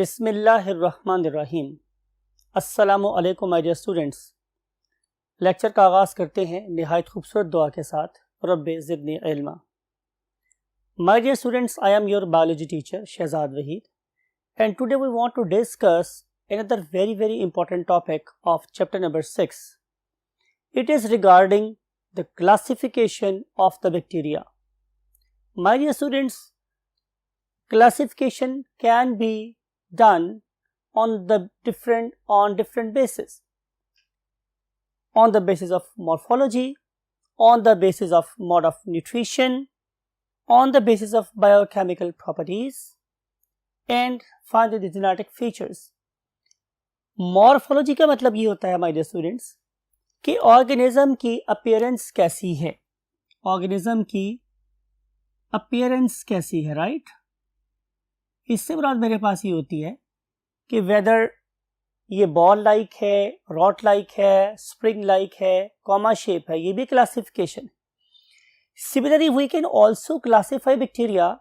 बिस्मिल्लाहिर्रहमानिर्रहीम। अस्सलामु अलैकुम माय डियर स्टूडेंट्स। लेक्चर का आगाज़ करते हैं निहायत खूबसूरत दुआ के साथ, रब्बे ज़िदनी इल्मा। My dear students, I am your biology teacher Shahzad Waheed and today we want to discuss another very important topic of chapter number 6. It is regarding the classification of the bacteria. My dear students, classification can be done on different bases. On the basis of morphology, on the basis of mode of nutrition, on the basis of biochemical properties, and find the genetic features. Morphology का मतलब ये होता है my dear students कि organism की appearance कैसी है, organism की अपीयरेंस कैसी है, राइट। इससे मुराद मेरे पास ये होती है कि वेदर ये बॉल लाइक है, रॉट लाइक है, स्प्रिंग लाइक है, कॉमा शेप है, ये भी classification. Similarly we can also classify bacteria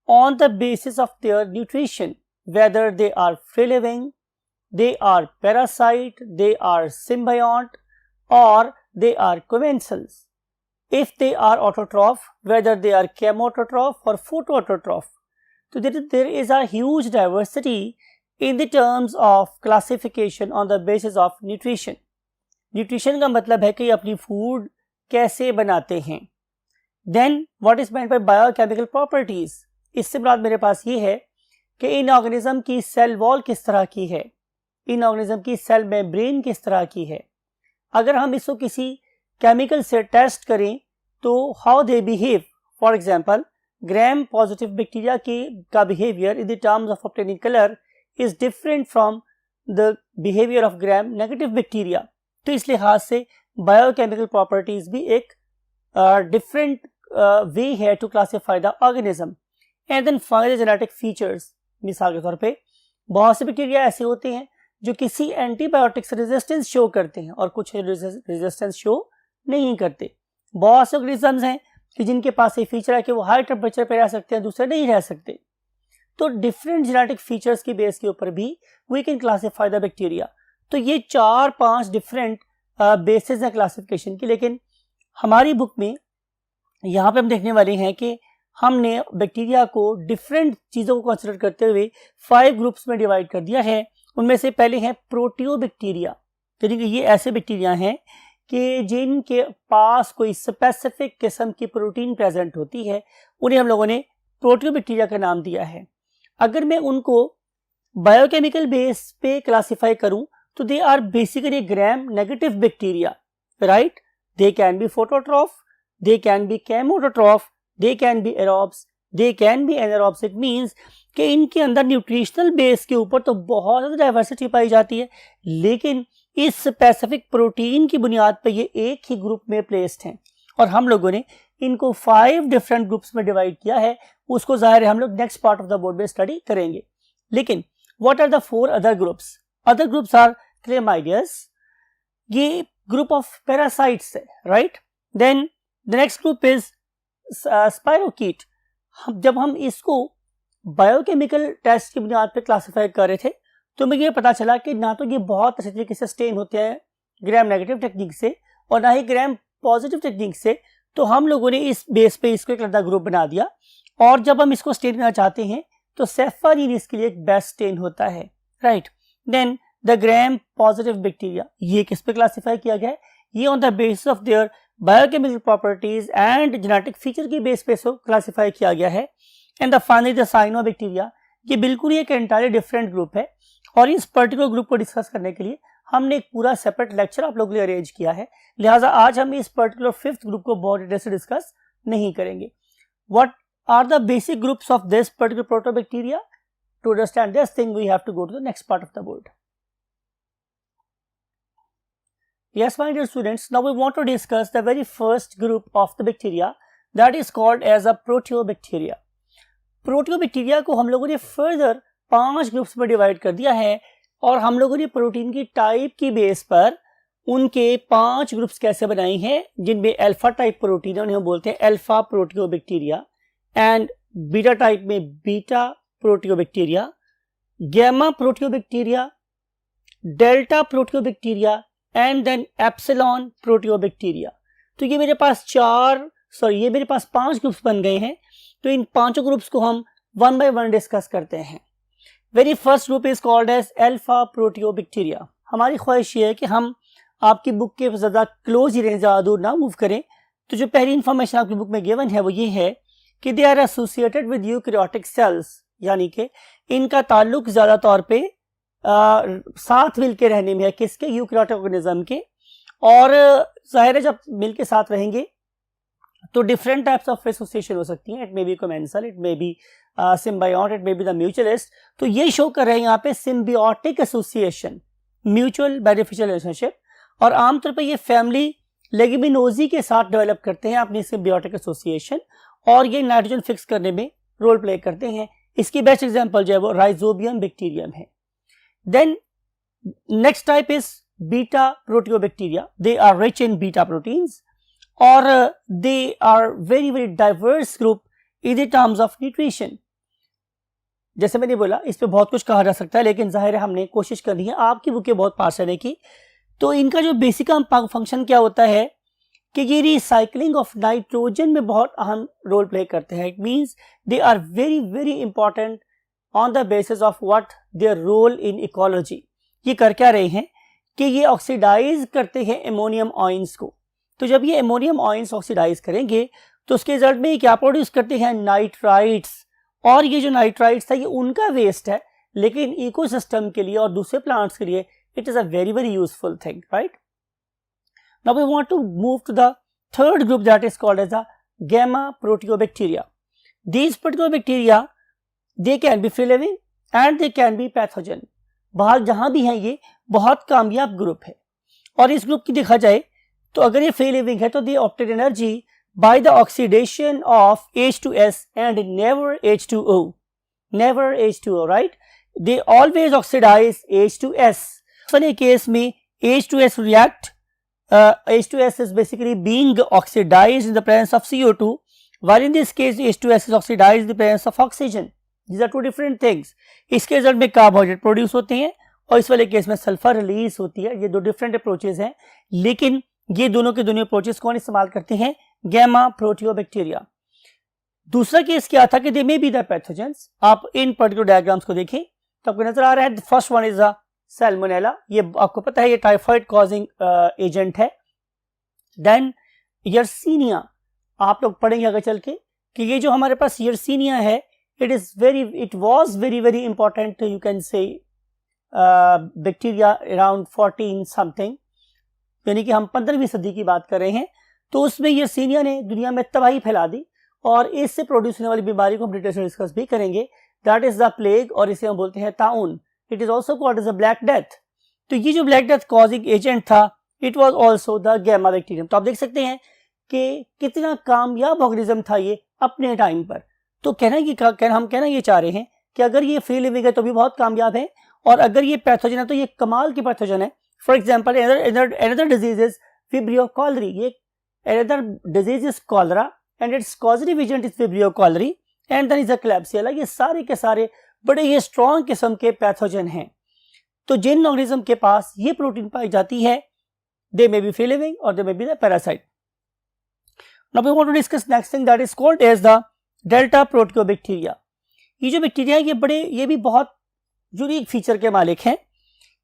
on the basis of their nutrition, whether they are free living, they are parasite, they are symbiont, or they are commensals. If they are autotroph, whether they are chemotroph or photoautotroph. So there is a huge diversity in the terms of classification on the basis of nutrition. Nutrition का मतलब है कि अपनी food कैसे बनाते हैं. Then what is meant by biochemical properties? इससे बाद मेरे पास ये है कि इन ऑर्गेनिज्म की सेल वॉल किस तरह की है, इन ऑर्गेनिज्म की सेल मेम्ब्रेन किस तरह की है। अगर हम इसको किसी केमिकल से टेस्ट करें तो how they behave, for example gram positive bacteria का behaviour in the terms of obtaining colour is different from the behaviour of gram negative bacteria. तो इस लिहाज से बायोकेमिकल प्रॉपर्टीज भी एक डिफरेंट वे है to classify the organism. And then find the genetic features. मिसाल के तौर पे बहुत से बैक्टीरिया ऐसे होते हैं जो किसी एंटीबायोटिक से रेजिस्टेंस शो करते हैं और कुछ रेजिस्टेंस शो नहीं करते। बहुत से ऑर्गेनिजम्स हैं कि जिनके पास ये फीचर है कि वो हाई टेम्परेचर पे रह सकते हैं, दूसरे नहीं रह सकते। तो डिफरेंट जेनेटिक फीचर्स की बेस के ऊपर भी we can classify the bacteria. तो ये 4-5 डिफरेंट बेसिस हैं क्लासिफिकेशन की, लेकिन हमारी बुक में यहाँ पे हम देखने वाले हैं कि हमने बैक्टीरिया को डिफरेंट चीज़ों को कंसिडर करते हुए 5 ग्रुप्स में डिवाइड कर दिया है। उनमें से पहले हैं प्रोटियोबैक्टीरिया, यानी कि ये ऐसे बैक्टीरिया हैं कि जिनके पास कोई स्पेसिफिक किस्म की प्रोटीन प्रेजेंट होती है, उन्हें हम लोगों ने प्रोटियोबैक्टीरिया का नाम दिया है। अगर मैं उनको बायोकेमिकल बेस पे क्लासीफाई करूं तो they are basically gram negative bacteria, right. They can be phototroph, they can be chemotroph, they can be aerobes, they can be anaerobes. It means कि इनके अंदर न्यूट्रिशनल बेस के ऊपर तो बहुत ज़्यादा डाइवर्सिटी पाई जाती है, लेकिन इस स्पेसिफिक प्रोटीन की बुनियाद पर ये एक ही ग्रुप में प्लेस्ड हैं और हम लोगों ने इनको 5 डिफरेंट ग्रुप्स में डिवाइड किया है। उसको जाहिर है हम लोग next part of the board में स्टडी करेंगे। लेकिन what are the 4 other groups? Other groups are chlamydias, ये ग्रुप ऑफ पैरासाइट्स है, right. Then the next group is spirochete. जब हम इसको बायोकेमिकल टेस्ट की बुनियाद पर क्लासीफाई कर रहे थे तो मुझे ये पता चला कि ना तो ये बहुत अच्छे तरीके से स्टेन होते हैं ग्राम नेगेटिव टेक्निक से और ना ही ग्राम पॉजिटिव टेक्निक से। तो हम लोगों ने इस बेस पे इसको एक अलग ग्रुप बना दिया और जब हम इसको स्टेन करना चाहते हैं तो सेफारीन इसके लिए एक बेस्ट स्टेन होता है, right. Then the gram positive bacteria, ये किस पे क्लासीफाई किया गया है? ये on the basis of their biochemical properties and genetic feature की बेस पे क्लासीफाई किया गया है। And the finally the cyanobacteria, ये बिल्कुल ही एक एंटायरली डिफरेंट ग्रुप है और इस पर्टिकुलर ग्रुप को डिस्कस करने के लिए हमने एक पूरा सेपरेट लेक्चर आप लोगों के लिए अरेंज किया है। लिहाजा आज हम इस पर्टिकुलर 5th ग्रुप को बहुत डिटेल से डिस्कस नहीं करेंगे। What are the basic groups of this particular proteobacteria? To understand this thing we have to go to the next part of the board. Yes, my dear students, now we want to discuss the very first group of the bacteria that is called as a proteobacteria. प्रोटियोबैक्टीरिया को हम लोगों ने further 5 groups में divide कर दिया है और हम लोगों ने प्रोटीन की टाइप की बेस पर उनके 5 ग्रुप्स कैसे बनाए हैं, जिनमें अल्फा टाइप प्रोटीन है उन्हें हम बोलते हैं अल्फा प्रोटियोबैक्टीरिया, एंड बीटा टाइप में beta प्रोटियोबैक्टीरिया, gamma proteobacteria, delta proteobacteria and then epsilon proteobacteria. तो ये मेरे पास ये मेरे पास 5 ग्रुप्स बन गए हैं. तो इन पांचों ग्रुप्स को हम वन बाय वन डिस्कस करते हैं. Very first group is called as alpha proteobacteria. हमारी ख्वाहिश ये है कि हम आपकी बुक के ज़्यादा क्लोज ही रहें, ज़्यादा दूर ना मूव करें. तो जो पहली इंफॉर्मेशन आपकी बुक में गिवन है वो ये है कि they are associated with eukaryotic cells, यानी कि इनका ताल्लुक ज़्यादा तौर पे साथ मिलके रहने में है. किसके? यूकैरियोटिक ऑर्गेनिज्म के. और जाहिर है जब मिलके साथ रहेंगे तो डिफरेंट टाइप्स ऑफ एसोसिएशन हो सकती हैं. It may be commensal, it may be symbiote, it may be the mutualist. तो ये शो कर रहे हैं यहाँ पे symbiotic association, mutual beneficial relationship. और आमतौर पर ये फैमिली लेगिमिनोजी के साथ डेवलप करते हैं अपनी सिम्बियोटिक एसोसिएशन, और ये नाइट्रोजन फिक्स करने में रोल प्ले करते हैं. इसकी बेस्ट एग्जांपल जो है वो राइजोबियम बैक्टीरियम है. Then next type is beta proteobacteria. They are rich in beta proteins और they are very very diverse group in the terms of nutrition. जैसे मैंने बोला इस पे बहुत कुछ कहा जा सकता है, लेकिन जाहिर है हमने कोशिश करनी है आपकी बुकें बहुत पास रहने की. तो इनका जो बेसिक फंक्शन क्या होता है कि ये रिसाइकलिंग ऑफ नाइट्रोजन में बहुत अहम रोल प्ले करते हैं. It means they are very very important on the basis of what their role in ecology. ये कर क्या रहे हैं कि ये ऑक्सीडाइज करते हैं एमोनियम आयंस को. तो जब ये एमोनियम आयंस ऑक्सीडाइज करेंगे तो उसके रिजल्ट में क्या प्रोड्यूस करते हैं? नाइट्राइट्स. और ये जो नाइट्राइट्स है ये उनका वेस्ट है, लेकिन इकोसिस्टम के लिए और दूसरे प्लांट्स के लिए it is a very very useful thing, right? Now we want to move to the third group that is called as the gamma proteobacteria. These proteobacteria, they can be free living and they can be pathogen. बाहर जहां भी हैं ये बहुत कामयाब group है. और इस ग्रुप की देखा जाए तो अगर ये फ्री लिविंग है तो they obtain energy by the oxidation of H2S and never H2O. Never H2O, right? They always oxidize H2S. वाले केस में H2S react, H2S is basically being oxidized in the presence of CO2, while in this case H2S is oxidized in the presence of oxygen. These are two different things. इसके result में carbohydrate produce होते हैं और इस वाले case में sulphur release होती है. ये दो डिफरेंट अप्रोचेज हैं, लेकिन ये दोनों के दोनों अप्रोचेज कौन इस्तेमाल करते हैं? गैमा प्रोटियोबैक्टीरिया. दूसरा केस क्या था कि दे मे बी द पैथोजेंस. आप इन पर्टिकुलर डायग्राम्स को देखें तो आपको नजर आ रहा है first one is the Salmonella. ये आपको पता है ये टाइफाइड कॉजिंग एजेंट है. देन यर्सीनिया, आप लोग पढ़ेंगे आगे चल के कि ये जो हमारे पास यर्सीनिया है it was very very important, you can से बैक्टीरिया अराउंड 14 समथिंग, यानी कि हम 15वीं सदी की बात कर रहे हैं. तो उसमें यर्सीनिया ने दुनिया में तबाही फैला दी और इससे प्रोड्यूस होने वाली बीमारी को हम डिटेल से डिस्कस भी करेंगे. दैट इज द प्लेग, और इसे हम बोलते हैं ताउन. It is also called as a black death. तो ये जो ब्लैक डेथ कॉजिंग एजेंट था it was also the gamma bacterium. तो आप देख सकते हैं कि कितना कामयाब ऑर्गेनिज्म था ये अपने टाइम पर. तो हम कहना ये चाह रहे हैं कि अगर ये फ्री लिविंग है तो भी बहुत कामयाब है, और अगर ये पैथोजन है तो ये कमाल की पैथोजन है. For example another disease is Vibrio cholerae. ये another disease is cholera and its causative agent is Vibrio cholerae and then is a Klebsiella. ये सारे के सारे बड़े ही स्ट्रॉन्ग किस्म के पैथोजन हैं. तो जिन ऑर्गेनिज्म के पास ये प्रोटीन पाई जाती है they may be free living और they may be the parasite. Now we want to discuss next thing that is called as the delta proteobacteria. ये जो बैक्टीरिया है ये भी बहुत यूनिक फीचर के मालिक हैं.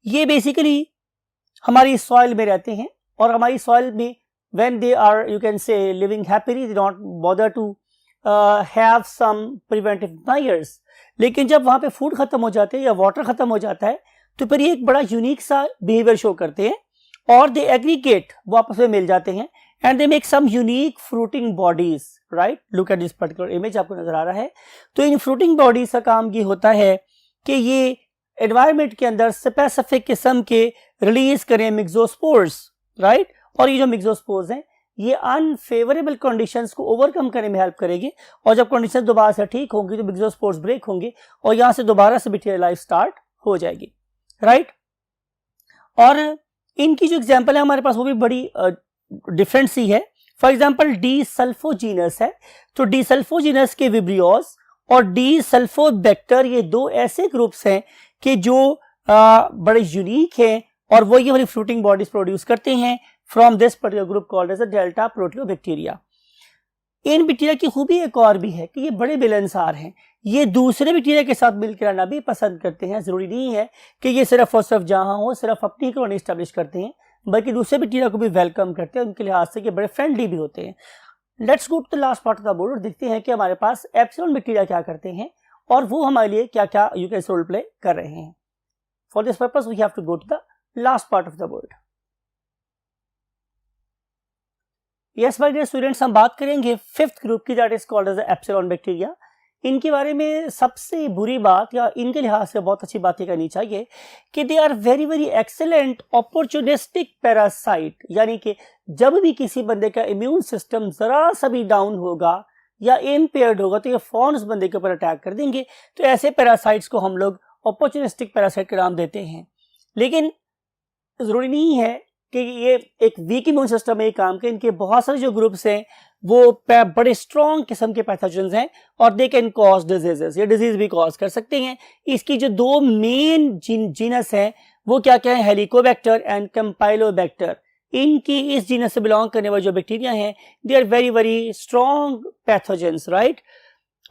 ये बेसिकली हमारी सॉइल में रहते हैं और हमारी सॉइल में when they are you can say living happily they don't bother to have some preventive measures. लेकिन जब वहां पे फूड खत्म हो जाते हैं या वाटर खत्म हो जाता है तो फिर ये एक बड़ा यूनिक सा बिहेवियर शो करते हैं और दे एग्रीगेट, वो आपस में मिल जाते हैं and they make some unique fruiting bodies. Right, look at this particular image, आपको नजर आ रहा है. तो इन फ्रूटिंग बॉडीज का काम ये होता है कि ये एनवायरमेंट के अंदर स्पेसिफिक किस्म के रिलीज करें मिक्सोस्पोर्स. राइट, और ये जो मिक्सोस्पोर्स हैं ये अनफेवरेबल कंडीशंस को ओवरकम करने में हेल्प करेंगे, और जब कंडीशंस दोबारा से ठीक होंगी तो मिक्सोस्पोर्स ब्रेक होंगे और यहां से दोबारा से बैक्टीरियल लाइफ स्टार्ट हो जाएगी. राइट, और इनकी जो एग्जांपल है हमारे पास वो भी बड़ी डिफरेंट सी है. फॉर एग्जांपल डी सल्फोजीनस है. तो डी सल्फोजीनस के विब्रियोस और डी सल्फोबैक्टर, ये दो ऐसे ग्रुप्स हैं कि जो बड़े यूनिक हैं और वो ये वाली फ्रूटिंग बॉडीज प्रोड्यूस करते हैं from this particular group called as a delta proteobacteria. इन बैक्टीरिया की खूबी एक और भी है कि ये बड़े मिलनसार हैं, ये दूसरे बैक्टीरिया के साथ मिलकर रहना भी पसंद करते हैं। जरूरी नहीं है कि ये सिर्फ और सिर्फ जहां हो सिर्फ अपनी ही कॉलोनी स्टैब्लिश करते हैं, बल्कि दूसरे बैक्टीरिया को भी वेलकम करते हैं, उनके लिहाज से ये बड़े फ्रेंडली भी होते हैं। Let's go to the last part of the board और देखते हैं कि हमारे पास एप्सिलॉन बैक्टीरिया क्या करते हैं और वो हमारे लिए क्या क्या यूकेस रोल प्ले कर रहे हैं। For this purpose we have to go to the last part of the board. Yes my dear students, हम बात करेंगे फिफ्थ ग्रुप की, that is called as epsilon bacteria. इनके बारे में सबसे बुरी बात या इनके लिहाज से बहुत अच्छी बात ये करनी चाहिए कि they are very very excellent opportunistic parasite, यानी कि जब भी किसी बंदे का इम्यून सिस्टम जरा सा भी डाउन होगा या इम्पेयर्ड होगा तो ये फौरन उस बंदे के ऊपर अटैक कर देंगे। तो ऐसे पैरासाइट्स को हम लोग अपॉर्चुनिस्टिक पैरासाइट का नाम देते हैं। लेकिन जरूरी नहीं है कि ये एक वीक इम्यून सिस्टम में काम के, इनके बहुत सारे जो ग्रुप्स हैं वो बड़े स्ट्रॉन्ग किस्म के पैथोजेंस हैं और दे कैन कॉज डिजीजेस, ये डिजीज भी कॉज कर सकते हैं। इसकी जो दो मेन जीनस हैं वो क्या क्या है, हेलिकोबैक्टर एंड कैम्पाइलोबैक्टर। इनकी इस जीनस से बिलोंग करने वाले जो बैक्टीरिया हैं they are very very strong pathogens, right.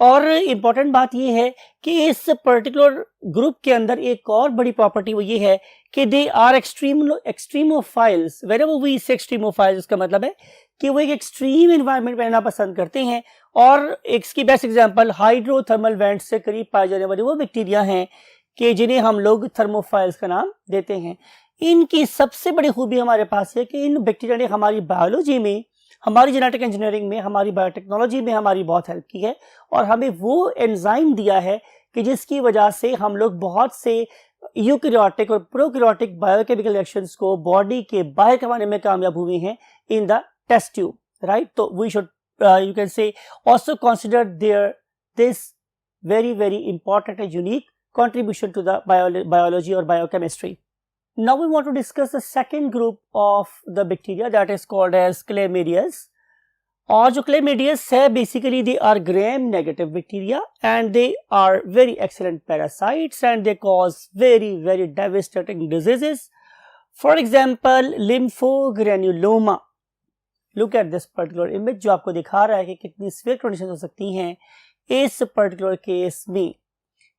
और इम्पॉर्टेंट बात यह है कि इस पर्टिकुलर ग्रुप के अंदर एक और बड़ी प्रॉपर्टी वो ये है कि they are extremophiles. Whenever we say extremophiles, इसका मतलब है कि वो एक एक्सट्रीम एनवायरनमेंट में रहना पसंद करते हैं। और इसकी बेस्ट एग्जांपल हाइड्रोथर्मल वेंट से करीब पाए जाने वाले वो बैक्टीरिया हैं कि जिन्हें हम लोग थर्मोफाइल्स का नाम देते हैं। इनकी सबसे बड़ी खूबी हमारे पास है कि इन बैक्टीरिया ने हमारी बायोलॉजी में, हमारी जेनेटिक इंजीनियरिंग में, हमारी बायोटेक्नोलॉजी में हमारी बहुत हेल्प की है और हमें वो एंजाइम दिया है कि जिसकी वजह से हम लोग बहुत से यूकैरियोटिक और प्रोकैरियोटिक बायोकेमिकल रिएक्शंस को बॉडी के बाहर करवाने में कामयाब हुए हैं in the test tube, right. तो we should you can say also consider there this very very important and unique contribution to the biology or biochemistry. Now we want to discuss the second group of the bacteria, that is called as Chlamydias. और जो Chlamydias है basically they are gram negative bacteria and they are very excellent parasites and they cause very very devastating diseases. For example, lymphogranuloma. Look at this particular image जो आपको दिखा रहा है कि कितनी severe conditions हो सकती हैं इस particular case में।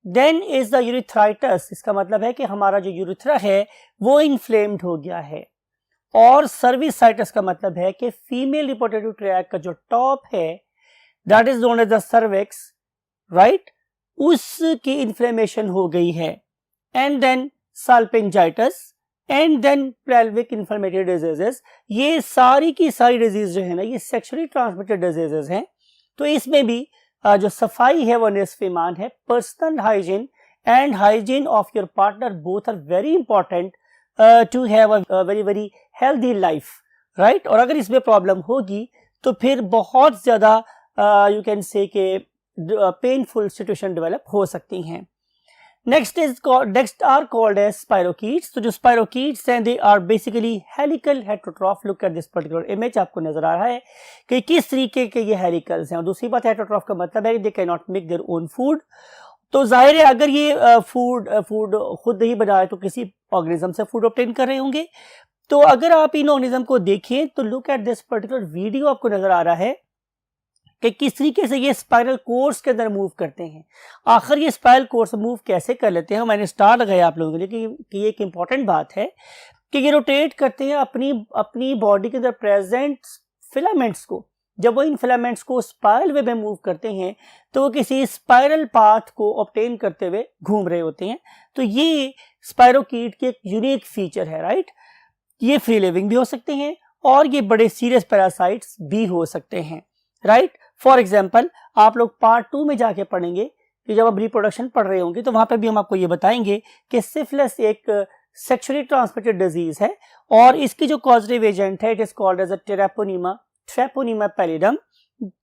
देन इज द यूरिथ्राइटिस, इसका मतलब है कि हमारा जो यूरिथ्रा है वो इन्फ्लेम्ड हो गया है। और सर्विसाइटिस का मतलब है कि फीमेल रिप्रोडक्टिव ट्रैक्ट का जो टॉप है that is known as the cervix, right, उसकी इन्फ्लेमेशन हो गई है। And then salpingitis and then pelvic inflammatory diseases. ये सारी की सारी डिजीज जो है ना ये सेक्सुअली ट्रांसमिटेड डिजीजेस हैं। तो इसमें भी जो सफाई है वो निस्फ ईमान है। Personal hygiene and hygiene of your partner both are very important to have a very very healthy life, right. और अगर इसमें प्रॉब्लम होगी तो फिर बहुत ज्यादा यू कैन से के पेनफुल सिचुएशन डेवलप हो सकती हैं। Next are called as spirochetes. तो जो स्पाइरोकीट्स हैं they are basically helical heterotroph. Look at this particular image, आपको नजर आ रहा है कि किस तरीके के ये हेलिकल्स हैं। और दूसरी बात हेटेरोट्रॉफ का मतलब है they can not make their own food. तो जाहिर है अगर ये फूड खुद ही बनाए तो किसी ऑर्गेनिज्म से फूड ऑब्टेन कर रहे होंगे। तो अगर आप इन ऑर्गेनिज्म को देखें तो look at this particular video, आपको नजर आ रहा है कि किस तरीके से ये स्पाइरल कोर्स के अंदर मूव करते हैं। आखिर ये स्पाइरल कोर्स मूव कैसे कर लेते हैं, मैंने स्टार लगाया आप लोगों के लिए कि ये एक इंपॉर्टेंट बात है कि ये रोटेट करते हैं अपनी बॉडी के अंदर प्रेजेंट फिलामेंट्स को। जब वो इन फिलामेंट्स को स्पाइरल वे में मूव करते हैं तो वो किसी स्पाइरल पाथ को ऑब्टेन करते हुए घूम रहे होते हैं। तो ये स्पाइरोकीट की एक यूनिक फीचर है, राइट। ये फ्री लिविंग भी हो सकते हैं और ये बड़े सीरियस पैरासाइट्स भी हो सकते हैं, राइट। फॉर एग्जाम्पल आप लोग पार्ट 2 में जाके पढ़ेंगे कि जब आप रिप्रोडक्शन पढ़ रहे होंगे तो वहां पे भी हम आपको ये बताएंगे कि सिफिलिस एक सेक्सुअली ट्रांसमिटेड डिजीज है और इसकी जो कॉजेटिव एजेंट है it is called as a Treponema pallidum.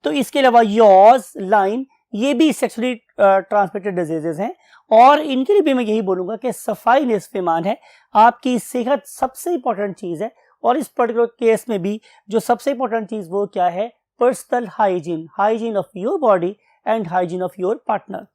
तो इसके अलावा यॉज, लाइन, ये भी सेक्सुअली ट्रांसमिटेड डिजीजेस हैं और इनके लिए भी मैं यही बोलूंगा कि सफाई निस्फ ईमान है। आपकी सेहत सबसे इंपॉर्टेंट चीज है और इस पर्टिकुलर केस में भी जो सबसे इंपॉर्टेंट चीज वो क्या है, personal hygiene of your body and hygiene of your partner.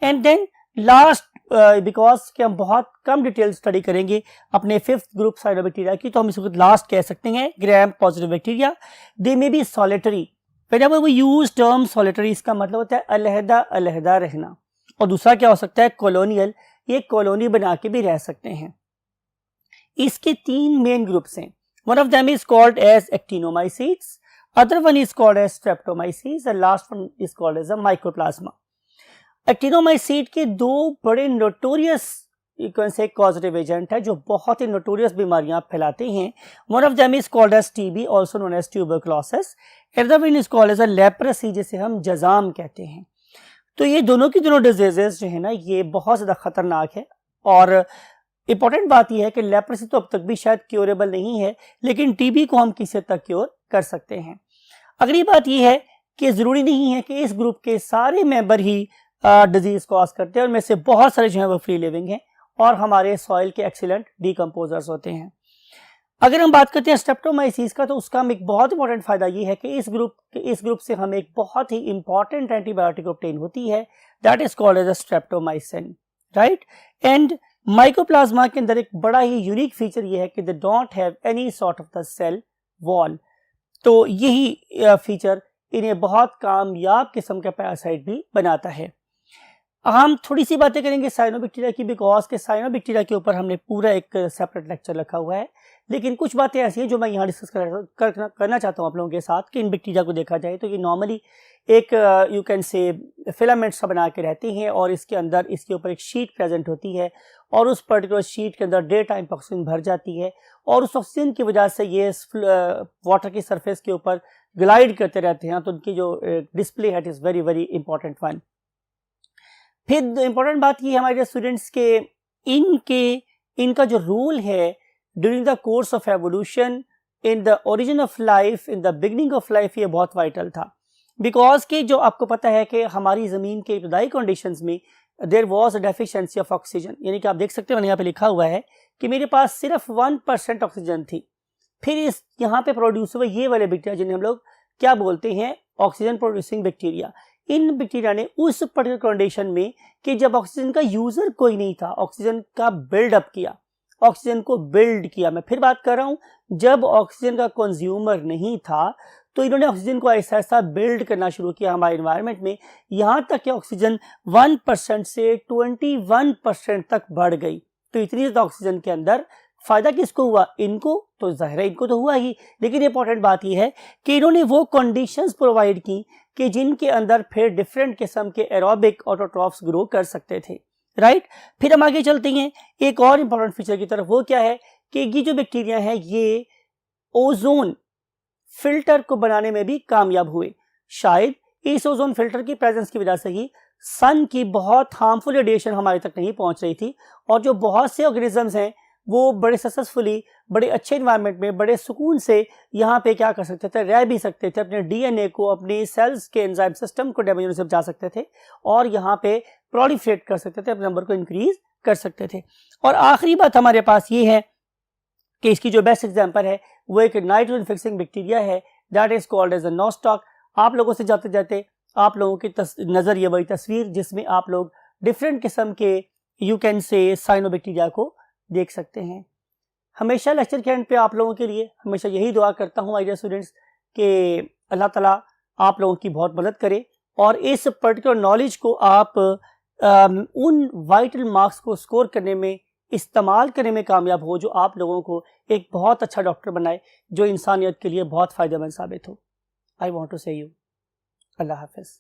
And then last, because कि हम बहुत कम डिटेल स्टडी करेंगे अपने 5th ग्रुप साइनोबैक्टीरिया की, तो हम इसको लास्ट कह सकते हैं gram positive bacteria. They may be solitary. Whenever we use term solitary, इसका मतलब होता है अलहदा अलहदा रहना। और दूसरा क्या हो सकता है, कॉलोनियल, ये कॉलोनी बना के भी रह सकते हैं। इसके 3 मेन ग्रुप्स हैं। One of them is called as actinomycetes, other one is called as streptomycetes and last one is called as a mycoplasma. Actinomycete के 2 बड़े नोटोरियस कॉजेटिव एजेंट है जो बहुत ही नोटोरियस बीमारियां फैलाते हैं। One of them is called as TB, also known as tuberculosis, other one is called as a leprosy, जिसे हम जजाम कहते हैं। तो ये दोनों की दोनों डिजीजेस जो है ना, ये बहुत ज़्यादा खतरनाक है। और इंपॉर्टेंट बात यह है कि लेप्रेसी तो अब तक भी शायद क्योरेबल नहीं है, लेकिन टीबी को हम किसी हद तक क्योर कर सकते हैं। अगली बात यह है कि ज़रूरी नहीं है कि इस ग्रुप के सारे मेंबर ही डिजीज कॉज करते हैं, और में से बहुत सारे जो है वो फ्री लिविंग हैं और हमारे सॉइल के एक्सीलेंट डिकम्पोजर्स होते हैं। अगर हम बात करते हैं स्ट्रेप्टोमाइसिस का, तो उसका हम एक बहुत इंपॉर्टेंट फायदा ये है कि इस ग्रुप से हमें एक बहुत ही इंपॉर्टेंट एंटीबायोटिक ऑब्टेन होती है, that is called as a streptomycin, right. And mycoplasma के अंदर एक बड़ा ही यूनिक फीचर ये है कि they don't have any sort of the cell wall. तो यही फीचर इन्हें बहुत कामयाब किस्म का पैरासाइट भी बनाता है। हम थोड़ी सी बातें करेंगे साइनोबैक्टीरिया की, बिकॉज के साइनोबैक्टीरिया के ऊपर हमने पूरा एक सेपरेट लेक्चर रखा हुआ है, लेकिन कुछ बातें ऐसी हैं जो मैं यहाँ डिस्कस करना चाहता हूँ आप लोगों के साथ कि इन बैक्टीरिया को देखा जाए तो ये नॉर्मली एक यू कैन से फिलामेंट्स सा बना के रहते हैं, और इसके अंदर इसके ऊपर एक शीट प्रेजेंट होती है, और उस पर्टिकुलर शीट के अंदर डे टाइम ऑक्सीजन भर जाती है, और उस ऑक्सीजन की वजह से ये वाटर की सरफेस के ऊपर ग्लाइड करते रहते हैं। तो उनकी जो डिस्प्ले है it is very very important one. फिर इंपॉर्टेंट बात ये है हमारे स्टूडेंट्स के इनका जो रूल है during the course of evolution, in the origin of life, in the beginning of life, ये बहुत वाइटल था। बिकॉज कि जो आपको पता है कि हमारी ज़मीन के इब्तदाई कंडीशंस में there was a deficiency of oxygen, यानी कि आप देख सकते हो मैंने यहाँ पे लिखा हुआ है कि मेरे पास सिर्फ 1% ऑक्सीजन थी। फिर इस यहाँ पे प्रोड्यूस हुए ये वाले बैक्टीरिया जिन्हें हम लोग क्या बोलते हैं, ऑक्सीजन प्रोड्यूसिंग बैक्टीरिया। इन बैक्टीरिया ने उस पर्टिकुलर कंडीशन में कि जब ऑक्सीजन का यूजर कोई नहीं था, ऑक्सीजन का बिल्डअप किया, ऑक्सीजन को बिल्ड किया। मैं फिर बात कर रहा हूं, जब ऑक्सीजन का कंज्यूमर नहीं था तो इन्होंने ऑक्सीजन को ऐसा ऐसा बिल्ड करना शुरू किया हमारे एनवायरनमेंट में, यहां तक कि ऑक्सीजन 1% से 21% तक बढ़ गई। तो इतनी ज़्यादा ऑक्सीजन के अंदर फायदा किसको हुआ, इनको, तो जाहिर है इनको तो हुआ ही, लेकिन इंपॉर्टेंट बात यह है कि इन्होंने वो कंडीशंस प्रोवाइड की कि जिनके अंदर फिर डिफरेंट किस्म के एरोबिक ऑटोट्रॉफ्स ग्रो कर सकते थे, राइट। फिर हम आगे चलते हैं एक और इंपॉर्टेंट फीचर की तरफ। वो क्या है कि ये जो बैक्टीरिया है ये ओजोन फिल्टर को बनाने में भी कामयाब हुए। शायद इस ओजोन फिल्टर की प्रेजेंस की वजह से ही सन की बहुत हार्मफुल रेडिएशन हमारे तक नहीं पहुंच रही थी, और जो बहुत से ऑर्गेनिजम्स हैं वो बड़े सक्सेसफुली, बड़े अच्छे एनवायरनमेंट में, बड़े सुकून से यहाँ पे क्या कर सकते थे, रह भी सकते थे, अपने डीएनए को, अपने सेल्स के एंजाइम सिस्टम को डैमेज होने से बचा सकते थे, और यहाँ पे प्रोलिफरेट कर सकते थे, अपने नंबर को इंक्रीज कर सकते थे। और आखिरी बात हमारे पास ये है कि इसकी जो बेस्ट एग्जाम्पल है वो एक नाइट्रोजन फिक्सिंग बैक्टीरिया है, that is called as a nostoc. आप लोगों से जाते जाते आप लोगों की नजर ये वही तस्वीर जिसमें आप लोग डिफरेंट किस्म के यू कैन से साइनोबैक्टीरिया को देख सकते हैं। हमेशा लेक्चर के एंड पे आप लोगों के लिए हमेशा यही दुआ करता हूँ माय डियर स्टूडेंट्स कि अल्लाह ताला आप लोगों की बहुत मदद करे, और इस पर्टिकुलर नॉलेज को आप उन वाइटल मार्क्स को स्कोर करने में, इस्तेमाल करने में कामयाब हो, जो आप लोगों को एक बहुत अच्छा डॉक्टर बनाए, जो इंसानियत के लिए बहुत फ़ायदेमंद साबित हो। आई वॉन्ट टू से यू अल्लाह हाफिज़।